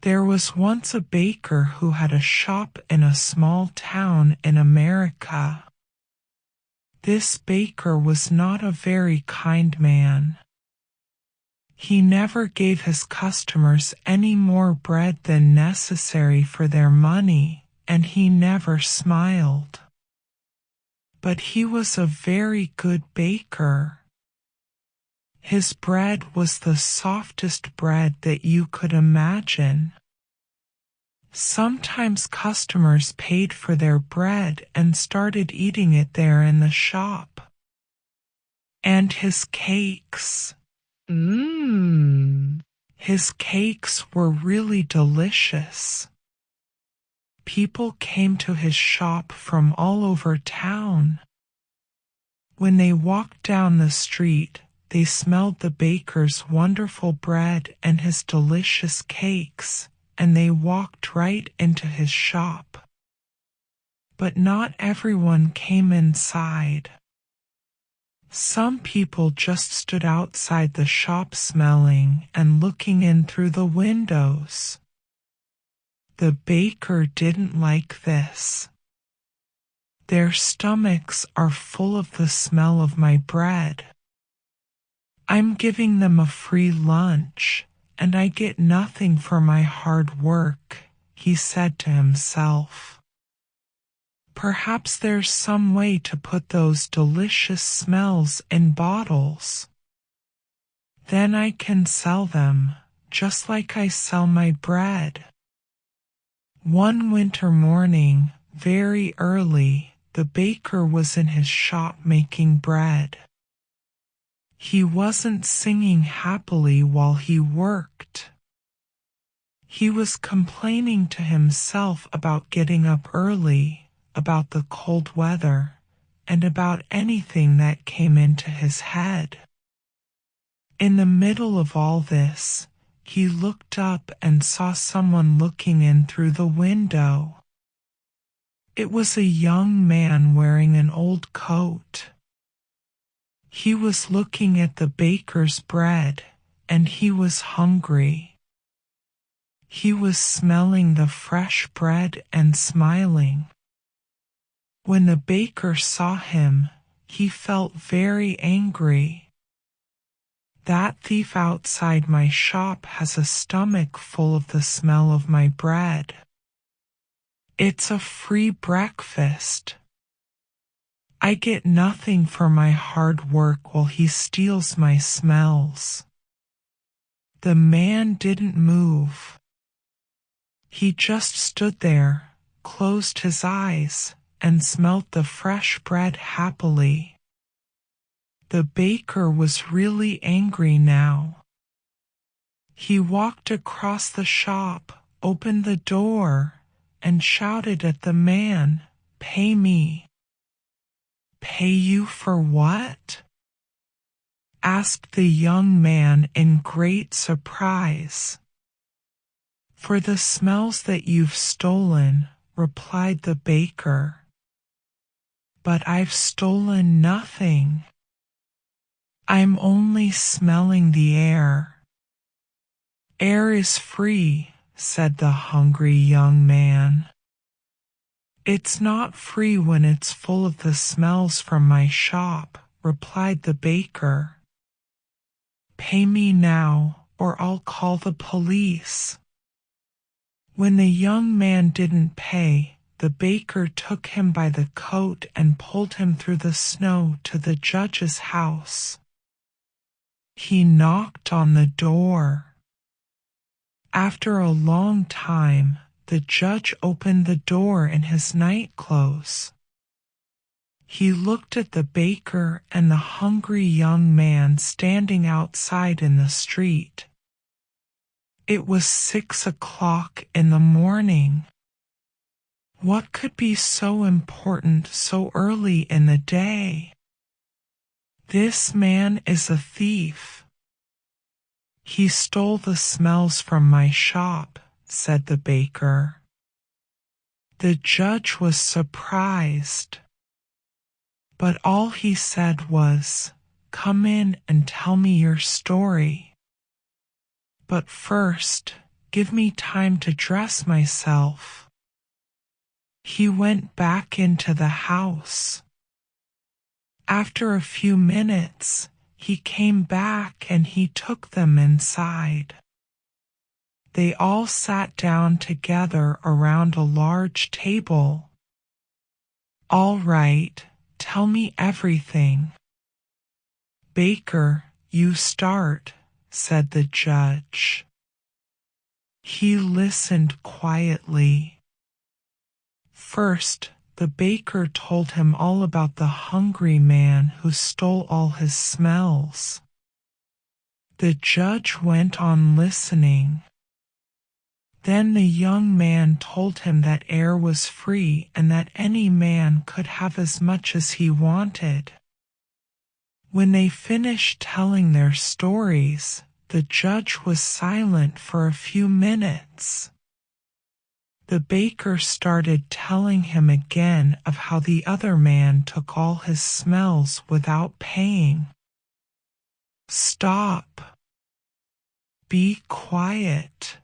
There was once a baker who had a shop in a small town in America. This baker was not a very kind man. He never gave his customers any more bread than necessary for their money, and he never smiled. But he was a very good baker. His bread was the softest bread that you could imagine. Sometimes customers paid for their bread and started eating it there in the shop. And his cakes. His cakes were really delicious. People came to his shop from all over town. When they walked down the street, they smelled the baker's wonderful bread and his delicious cakes, and they walked right into his shop. But not everyone came inside. Some people just stood outside the shop smelling and looking in through the windows. The baker didn't like this. Their stomachs are full of the smell of my bread. I'm giving them a free lunch, and I get nothing for my hard work, he said to himself. Perhaps there's some way to put those delicious smells in bottles. Then I can sell them, just like I sell my bread. One winter morning, very early, the baker was in his shop making bread. He wasn't singing happily while he worked. He was complaining to himself about getting up early, about the cold weather, and about anything that came into his head. In the middle of all this, he looked up and saw someone looking in through the window. It was a young man wearing an old coat. He was looking at the baker's bread, and he was hungry. He was smelling the fresh bread and smiling. When the baker saw him, he felt very angry. That thief outside my shop has a stomach full of the smell of my bread. It's a free breakfast. I get nothing for my hard work while he steals my smells. The man didn't move. He just stood there, closed his eyes, and smelt the fresh bread happily. The baker was really angry now. He walked across the shop, opened the door, and shouted at the man, "Pay me." "Pay you for what?" asked the young man in great surprise. "For the smells that you've stolen," replied the baker. "But I've stolen nothing. I'm only smelling the air." "Air is free," said the hungry young man. "It's not free when it's full of the smells from my shop," replied the baker. "Pay me now, or I'll call the police." When the young man didn't pay, the baker took him by the coat and pulled him through the snow to the judge's house. He knocked on the door. After a long time, the judge opened the door in his nightclothes. He looked at the baker and the hungry young man standing outside in the street. It was 6 o'clock in the morning. What could be so important so early in the day? This man is a thief. He stole the smells from my shop, said the baker. The judge was surprised. But all he said was, "Come in and tell me your story. But first, Give me time to dress myself." He went back into the house. After a few minutes, he came back and he took them inside. They all sat down together around a large table. "All right, tell me everything." "Baker, you start," said the judge. He listened quietly. First, the baker told him all about the hungry man who stole all his smells. The judge went on listening. Then the young man told him that air was free and that any man could have as much as he wanted. When they finished telling their stories, the judge was silent for a few minutes. The baker started telling him again of how the other man took all his smells without paying. "Stop. Be quiet.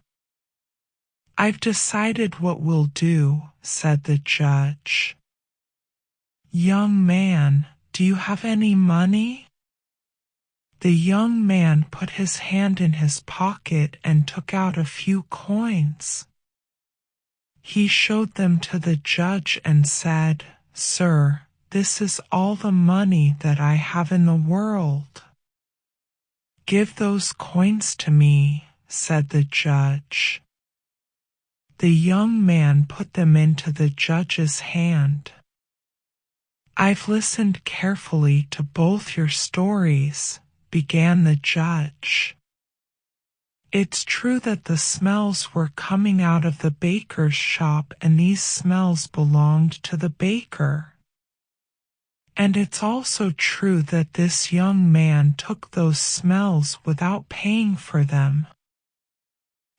I've decided what we'll do," said the judge. "Young man, do you have any money?" The young man put his hand in his pocket and took out a few coins. He showed them to the judge and said, "Sir, this is all the money that I have in the world." "Give those coins to me," said the judge. The young man put them into the judge's hand. "I've listened carefully to both your stories," began the judge. "It's true that the smells were coming out of the baker's shop and these smells belonged to the baker. And it's also true that this young man took those smells without paying for them.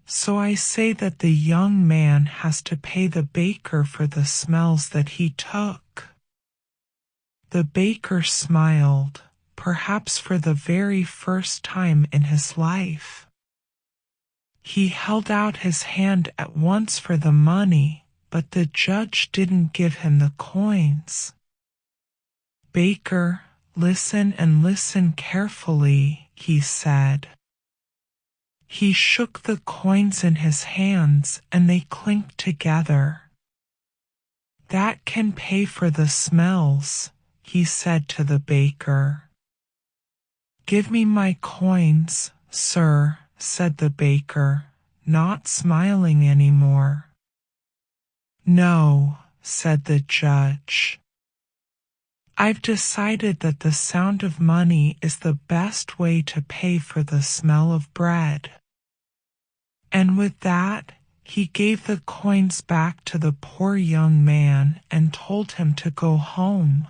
So I say that the young man has to pay the baker for the smells that he took." The baker smiled, perhaps for the very first time in his life. He held out his hand at once for the money, but the judge didn't give him the coins. "Baker, listen and listen carefully," he said. He shook the coins in his hands and they clinked together. "That can pay for the smells," he said to the baker. "Give me my coins, sir," said the baker, not smiling anymore. "No," said the judge. "I've decided that the sound of money is the best way to pay for the smell of bread." And with that, he gave the coins back to the poor young man and told him to go home.